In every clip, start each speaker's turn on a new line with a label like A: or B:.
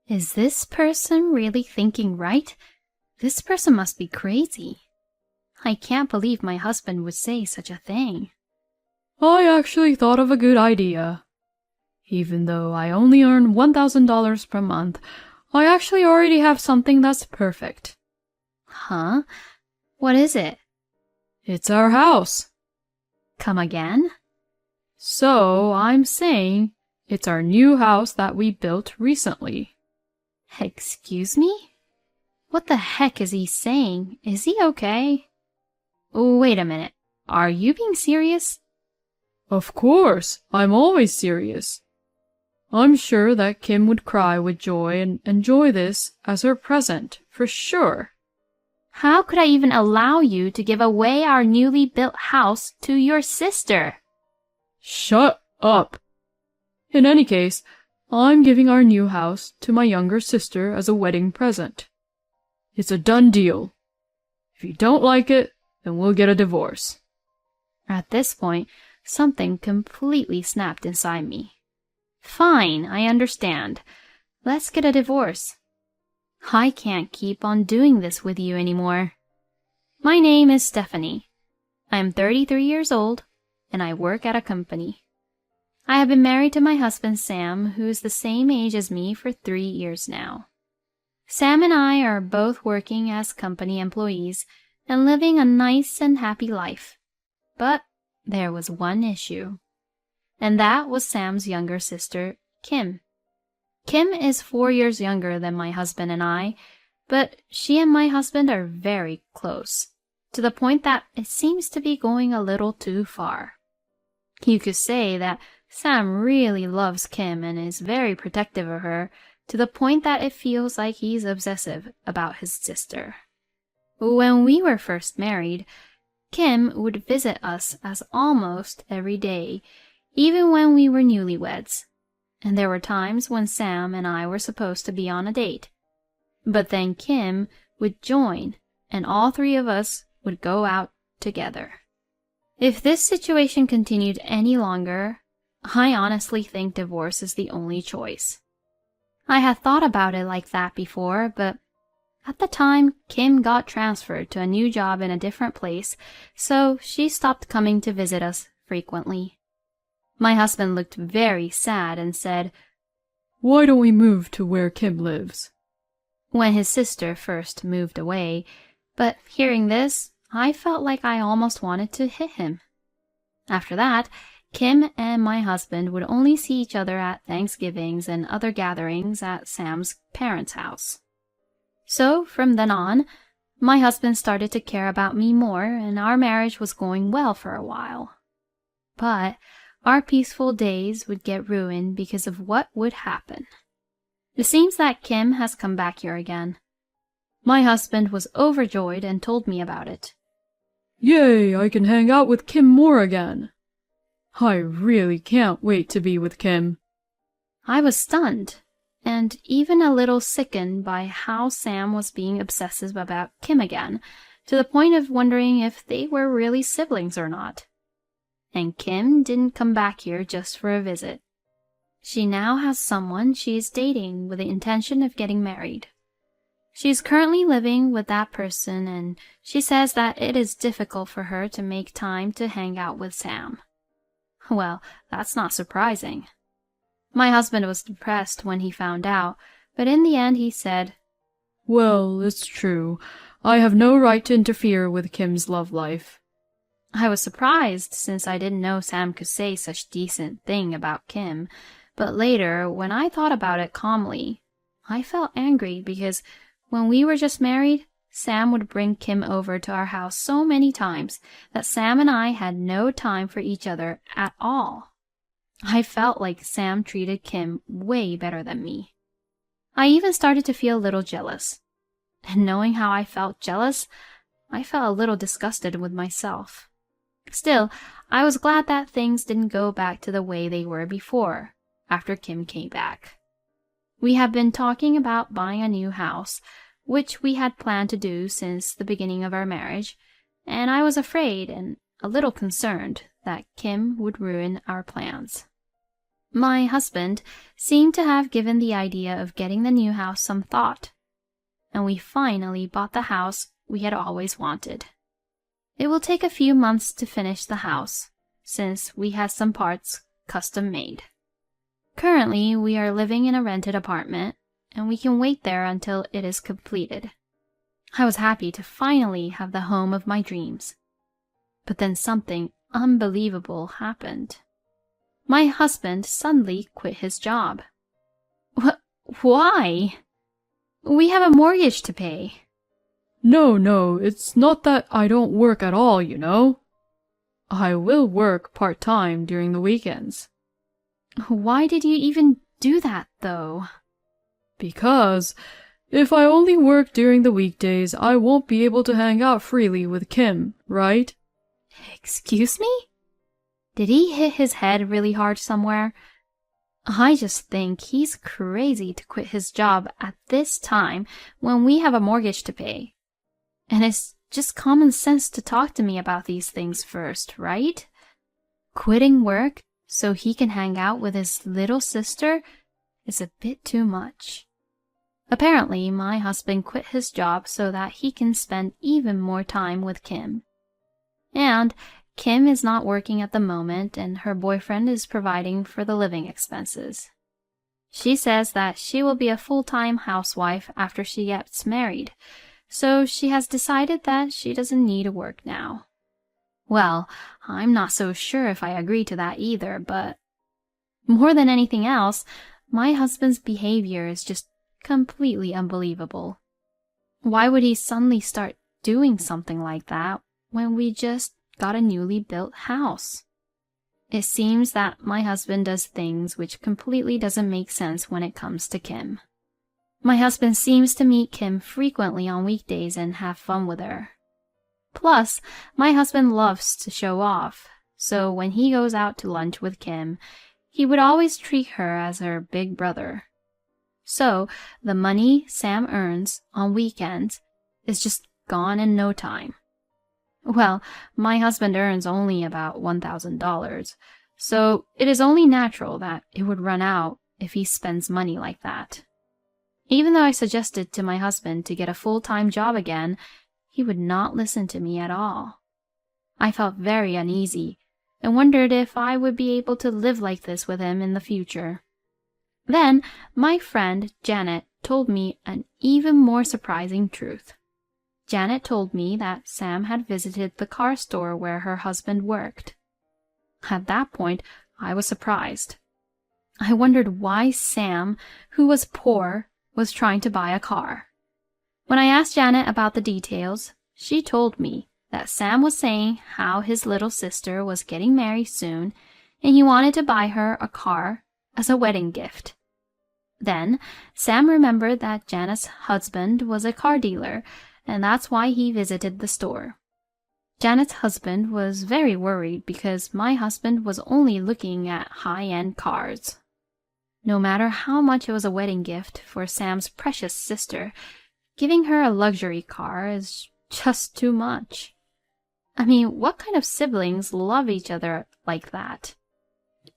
A: Is this person really thinking right? This person must be crazy. I can't believe my husband would say such a thing.
B: I actually thought of a good idea. Even though I only earn $1,000 per month, I actually already have something that's perfect.
A: Huh? What is it?
B: It's our house.
A: Come again?
B: So I'm saying it's our new house that we built recently.
A: Excuse me? What the heck is he saying? Is he okay? Wait a minute. Are you being serious?
B: Of course, I'm always serious. I'm sure that Kim would cry with joy and enjoy this as her present, for sure.
A: How could I even allow you to give away our newly built house to your sister?
B: Shut up. In any case, I'm giving our new house to my younger sister as a wedding present. It's a done deal. If you don't like it, then we'll get a divorce.
A: At this point, something completely snapped inside me. Fine, I understand. Let's get a divorce. I can't keep on doing this with you anymore. My name is Stephanie. I am 33 years old, and I work at a company. I have been married to my husband Sam, who is the same age as me for 3 years now. Sam and I are both working as company employees and living a nice and happy life. But there was one issue, and that was Sam's younger sister, Kim. Kim is 4 years younger than my husband and I, but she and my husband are very close, to the point that it seems to be going a little too far. You could say that Sam really loves Kim and is very protective of her, to the point that it feels like he's obsessive about his sister. When we were first married, Kim would visit us as almost every day, even when we were newlyweds. And there were times when Sam and I were supposed to be on a date. But then Kim would join, and all three of us would go out together. If this situation continued any longer, I honestly think divorce is the only choice. I had thought about it like that before, but at the time, Kim got transferred to a new job in a different place, so she stopped coming to visit us frequently. My husband looked very sad and said,
B: "Why don't we move to where Kim lives?"
A: when his sister first moved away, but hearing this, I felt like I almost wanted to hit him. After that, Kim and my husband would only see each other at Thanksgivings and other gatherings at Sam's parents' house. So, from then on, my husband started to care about me more, and our marriage was going well for a while. But our peaceful days would get ruined because of what would happen. It seems that Kim has come back here again. My husband was overjoyed and told me about it.
B: Yay, I can hang out with Kim more again. I really can't wait to be with Kim.
A: I was stunned, and even a little sickened by how Sam was being obsessive about Kim again, to the point of wondering if they were really siblings or not. And Kim didn't come back here just for a visit. She now has someone she is dating with the intention of getting married. She is currently living with that person, and she says that it is difficult for her to make time to hang out with Sam. Well, that's not surprising. My husband was depressed when he found out, but in the end he said,
B: "Well, it's true. I have no right to interfere with Kim's love life."
A: I was surprised, since I didn't know Sam could say such decent thing about Kim, but later, when I thought about it calmly, I felt angry because when we were just married, Sam would bring Kim over to our house so many times that Sam and I had no time for each other at all. I felt like Sam treated Kim way better than me. I even started to feel a little jealous. And knowing how I felt jealous, I felt a little disgusted with myself. Still, I was glad that things didn't go back to the way they were before, after Kim came back. We have been talking about buying a new house, which we had planned to do since the beginning of our marriage, and I was afraid and a little concerned that Kim would ruin our plans. My husband seemed to have given the idea of getting the new house some thought, and we finally bought the house we had always wanted. It will take a few months to finish the house, since we have some parts custom made. Currently, we are living in a rented apartment, and we can wait there until it is completed. I was happy to finally have the home of my dreams. But then something unbelievable happened. My husband suddenly quit his job. Why? We have a mortgage to pay.
B: No, it's not that I don't work at all, you know. I will work part-time during the weekends.
A: Why did you even do that, though?
B: Because if I only work during the weekdays, I won't be able to hang out freely with Kim, right?
A: Excuse me? Did he hit his head really hard somewhere? I just think he's crazy to quit his job at this time when we have a mortgage to pay. And it's just common sense to talk to me about these things first, right? Quitting work so he can hang out with his little sister is a bit too much. Apparently, my husband quit his job so that he can spend even more time with Kim. And Kim is not working at the moment, and her boyfriend is providing for the living expenses. She says that she will be a full-time housewife after she gets married, so she has decided that she doesn't need to work now. Well, I'm not so sure if I agree to that either, but more than anything else, my husband's behavior is just completely unbelievable. Why would he suddenly start doing something like that when we just got a newly built house? It seems that my husband does things which completely doesn't make sense when it comes to Kim. My husband seems to meet Kim frequently on weekdays and have fun with her. Plus, my husband loves to show off, so when he goes out to lunch with Kim, he would always treat her as her big brother. So, the money Sam earns on weekends is just gone in no time. Well, my husband earns only about $1,000, so it is only natural that it would run out if he spends money like that. Even though I suggested to my husband to get a full-time job again, he would not listen to me at all. I felt very uneasy and wondered if I would be able to live like this with him in the future. Then my friend Janet told me an even more surprising truth. Janet told me that Sam had visited the car store where her husband worked. At that point, I was surprised. I wondered why Sam, who was poor, was trying to buy a car. When I asked Janet about the details, she told me that Sam was saying how his little sister was getting married soon and he wanted to buy her a car as a wedding gift. Then Sam remembered that Janet's husband was a car dealer, and that's why he visited the store. Janet's husband was very worried because my husband was only looking at high-end cars. No matter how much it was a wedding gift for Sam's precious sister, giving her a luxury car is just too much. I mean, what kind of siblings love each other like that?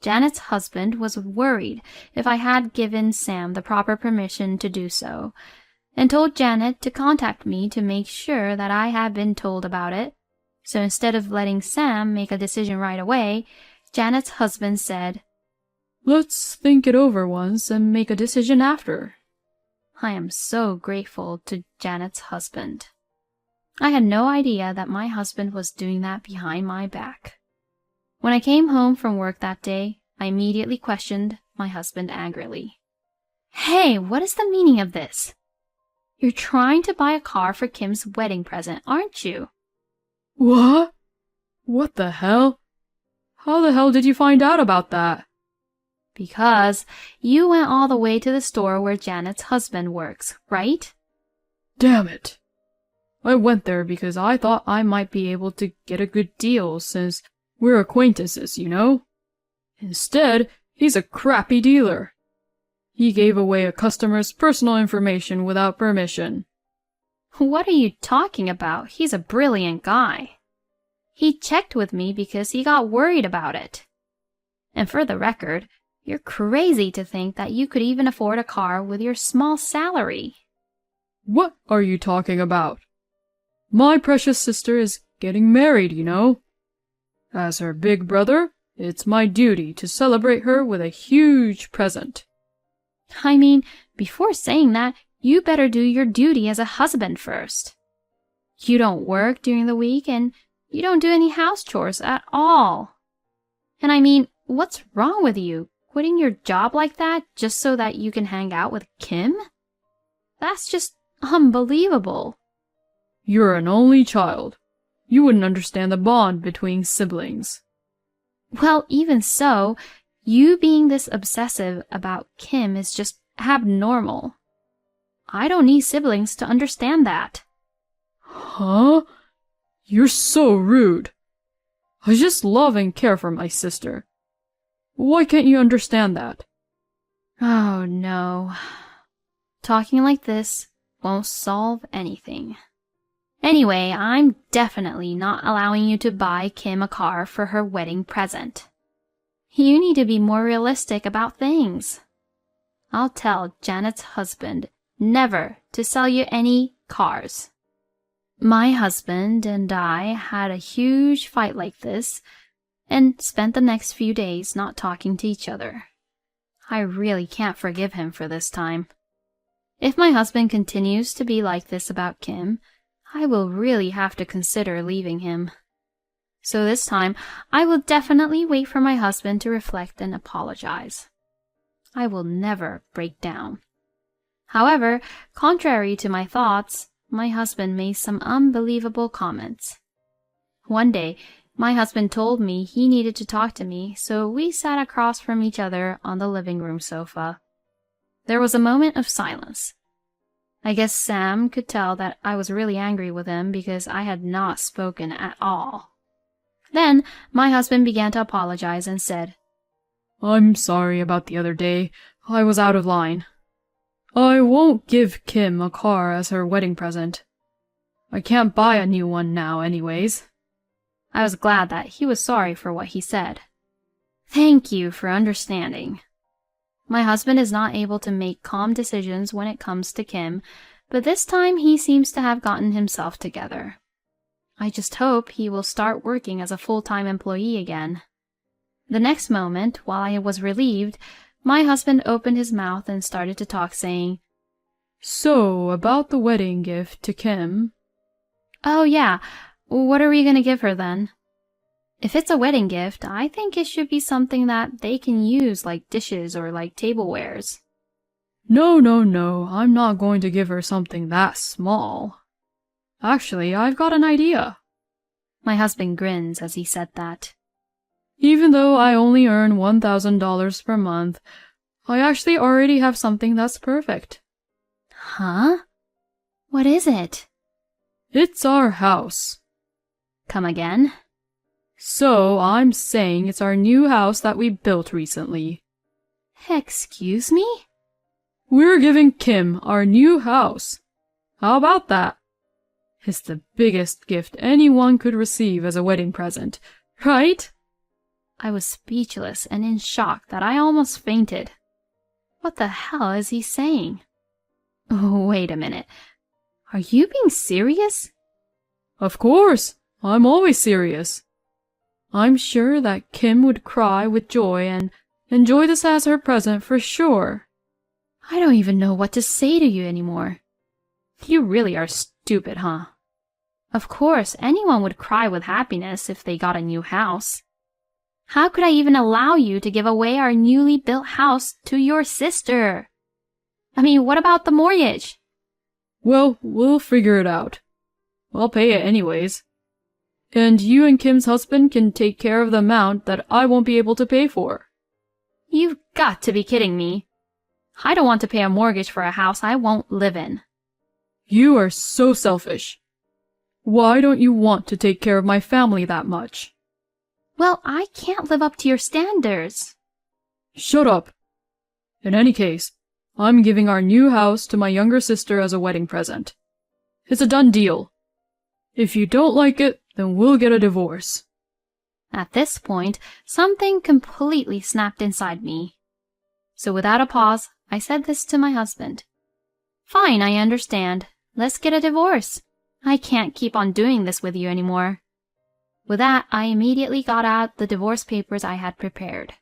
A: Janet's husband was worried if I had given Sam the proper permission to do so, and told Janet to contact me to make sure that I had been told about it. So instead of letting Sam make a decision right away, Janet's husband said,
B: "Let's think it over once and make a decision after."
A: I am so grateful to Janet's husband. I had no idea that my husband was doing that behind my back. When I came home from work that day, I immediately questioned my husband angrily. "Hey, what is the meaning of this? You're trying to buy a car for Kim's wedding present, aren't you?"
B: What? What the hell? How the hell did you find out about that?
A: "Because you went all the way to the store where Janet's husband works, right?"
B: Damn it. I went there because I thought I might be able to get a good deal since we're acquaintances, you know? Instead, he's a crappy dealer. He gave away a customer's personal information without permission.
A: What are you talking about? He's a brilliant guy. He checked with me because he got worried about it. And for the record, You're crazy to think that you could even afford a car with your small salary.
B: What are you talking about? My precious sister is getting married, you know. As her big brother, it's my duty to celebrate her with a huge present.
A: I mean, before saying that, you better do your duty as a husband first. You don't work during the week and you don't do any house chores at all. And I mean, what's wrong with you? Quitting your job like that just so that you can hang out with Kim? That's just unbelievable.
B: You're an only child. You wouldn't understand the bond between siblings.
A: Well, even so, you being this obsessive about Kim is just abnormal. I don't need siblings to understand that.
B: Huh? You're so rude. I just love and care for my sister. Why can't you understand that?
A: Oh, no. Talking like this won't solve anything. Anyway, I'm definitely not allowing you to buy Kim a car for her wedding present. You need to be more realistic about things. I'll tell Janet's husband never to sell you any cars. My husband and I had a huge fight like this and spent the next few days not talking to each other. I really can't forgive him for this time. If my husband continues to be like this about Kim, I will really have to consider leaving him. So this time, I will definitely wait for my husband to reflect and apologize. I will never break down. However, contrary to my thoughts, my husband made some unbelievable comments. One day, my husband told me he needed to talk to me, so we sat across from each other on the living room sofa. There was a moment of silence. I guess Sam could tell that I was really angry with him because I had not spoken at all. Then my husband began to apologize and said,
B: I'm sorry about the other day. I was out of line. I won't give Kim a car as her wedding present. I can't buy a new one now anyways.
A: I was glad that he was sorry for what he said. Thank you for understanding. My husband is not able to make calm decisions when it comes to Kim, but this time he seems to have gotten himself together. I just hope he will start working as a full-time employee again. The next moment, while I was relieved, my husband opened his mouth and started to talk, saying,
B: So, about the wedding gift to Kim.
A: Oh yeah, what are we going to give her then? If it's a wedding gift, I think it should be something that they can use like dishes or like tablewares.
B: No, I'm not going to give her something that small. Actually, I've got an idea.
A: My husband grins as he said that.
B: Even though I only earn $1,000 per month, I actually already have something that's perfect.
A: Huh? What is it?
B: It's our house.
A: Come again?
B: So, I'm saying it's our new house that we built recently.
A: Excuse me?
B: We're giving Kim our new house. How about that? It's the biggest gift anyone could receive as a wedding present, right?
A: I was speechless and in shock that I almost fainted. What the hell is he saying? Oh, wait a minute. Are you being serious?
B: Of course, I'm always serious. I'm sure that Kim would cry with joy and enjoy this as her present for sure.
A: I don't even know what to say to you anymore. You really are stupid, huh? Of course, anyone would cry with happiness if they got a new house. How could I even allow you to give away our newly built house to your sister? I mean, what about the mortgage?
B: Well, we'll figure it out. I'll pay it anyways. And you and Kim's husband can take care of the amount that I won't be able to pay for.
A: You've got to be kidding me. I don't want to pay a mortgage for a house I won't live in.
B: You are so selfish. Why don't you want to take care of my family that much?
A: Well, I can't live up to your standards.
B: Shut up. In any case, I'm giving our new house to my younger sister as a wedding present. It's a done deal. If you don't like it, then we'll get a divorce.
A: At this point, something completely snapped inside me. So without a pause, I said this to my husband. Fine, I understand. Let's get a divorce. I can't keep on doing this with you anymore. With that, I immediately got out the divorce papers I had prepared.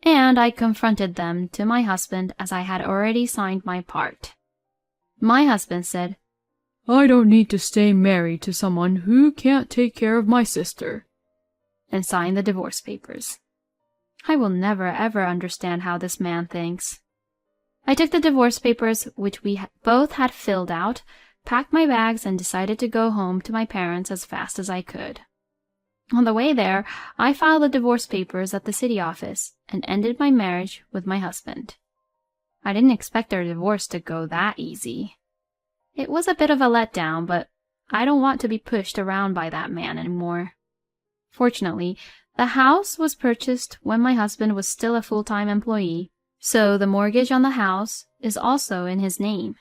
A: And I confronted them to my husband as I had already signed my part. My husband said,
B: I don't need to stay married to someone who can't take care of my sister,
A: and signed the divorce papers. I will never ever understand how this man thinks. I took the divorce papers, which we both had filled out, packed my bags, and decided to go home to my parents as fast as I could. On the way there, I filed the divorce papers at the city office and ended my marriage with my husband. I didn't expect our divorce to go that easy. It was a bit of a letdown, but I don't want to be pushed around by that man anymore. Fortunately, the house was purchased when my husband was still a full-time employee, so the mortgage on the house is also in his name.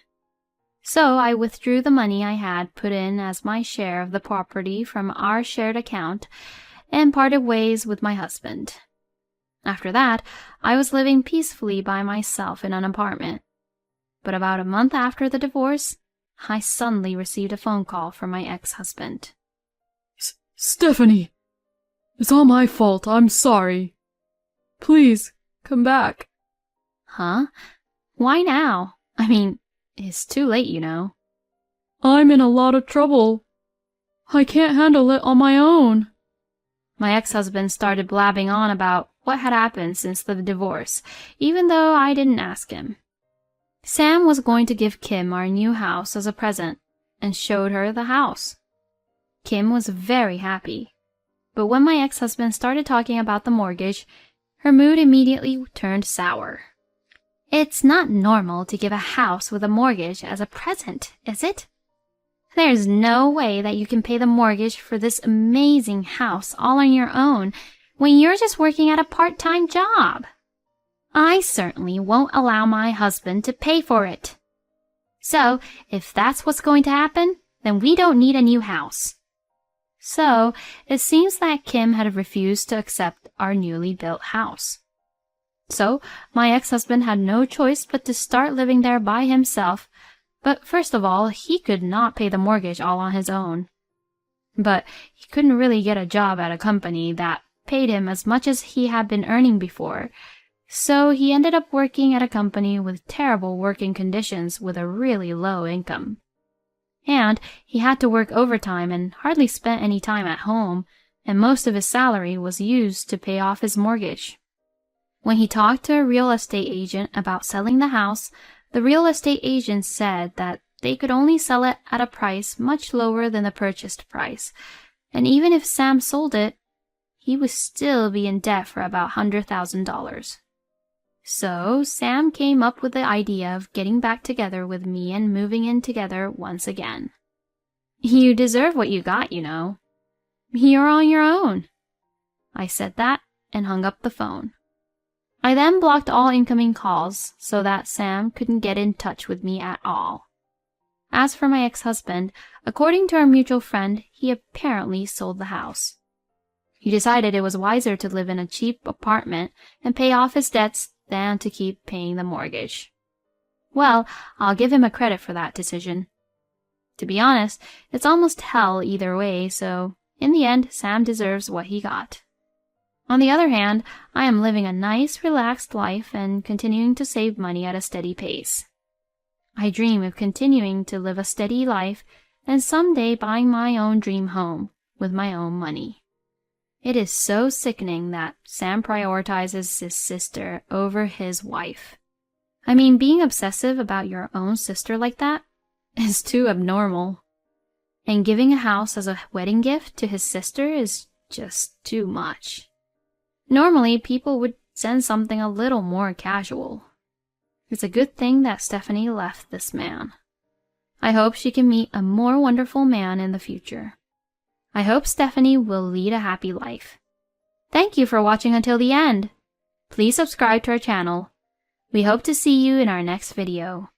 A: So I withdrew the money I had put in as my share of the property from our shared account and parted ways with my husband. After that, I was living peacefully by myself in an apartment. But about a month after the divorce, I suddenly received a phone call from my ex-husband.
B: Stephanie! It's all my fault. I'm sorry. Please, come back.
A: Huh? Why now? I mean, it's too late, you know.
B: I'm in a lot of trouble. I can't handle it on my own.
A: My ex-husband started blabbing on about what had happened since the divorce, even though I didn't ask him. Sam was going to give Kim our new house as a present and showed her the house. Kim was very happy. But when my ex-husband started talking about the mortgage, her mood immediately turned sour. It's not normal to give a house with a mortgage as a present, is it? There's no way that you can pay the mortgage for this amazing house all on your own when you're just working at a part-time job. I certainly won't allow my husband to pay for it. So, if that's what's going to happen, then we don't need a new house. So, it seems that Kim had refused to accept our newly built house. So, my ex-husband had no choice but to start living there by himself, but first of all, he could not pay the mortgage all on his own. But he couldn't really get a job at a company that paid him as much as he had been earning before, so he ended up working at a company with terrible working conditions with a really low income. And he had to work overtime and hardly spent any time at home, and most of his salary was used to pay off his mortgage. When he talked to a real estate agent about selling the house, the real estate agent said that they could only sell it at a price much lower than the purchased price, and even if Sam sold it, he would still be in debt for about $100,000. So Sam came up with the idea of getting back together with me and moving in together once again. You deserve what you got, you know. You're on your own. I said that and hung up the phone. I then blocked all incoming calls so that Sam couldn't get in touch with me at all. As for my ex-husband, according to our mutual friend, he apparently sold the house. He decided it was wiser to live in a cheap apartment and pay off his debts than to keep paying the mortgage. Well, I'll give him a credit for that decision. To be honest, it's almost hell either way, so in the end, Sam deserves what he got. On the other hand, I am living a nice, relaxed life and continuing to save money at a steady pace. I dream of continuing to live a steady life and someday buying my own dream home with my own money. It is so sickening that Sam prioritizes his sister over his wife. I mean, being obsessive about your own sister like that is too abnormal. And giving a house as a wedding gift to his sister is just too much. Normally, people would send something a little more casual. It's a good thing that Stephanie left this man. I hope she can meet a more wonderful man in the future. I hope Stephanie will lead a happy life. Thank you for watching until the end. Please subscribe to our channel. We hope to see you in our next video.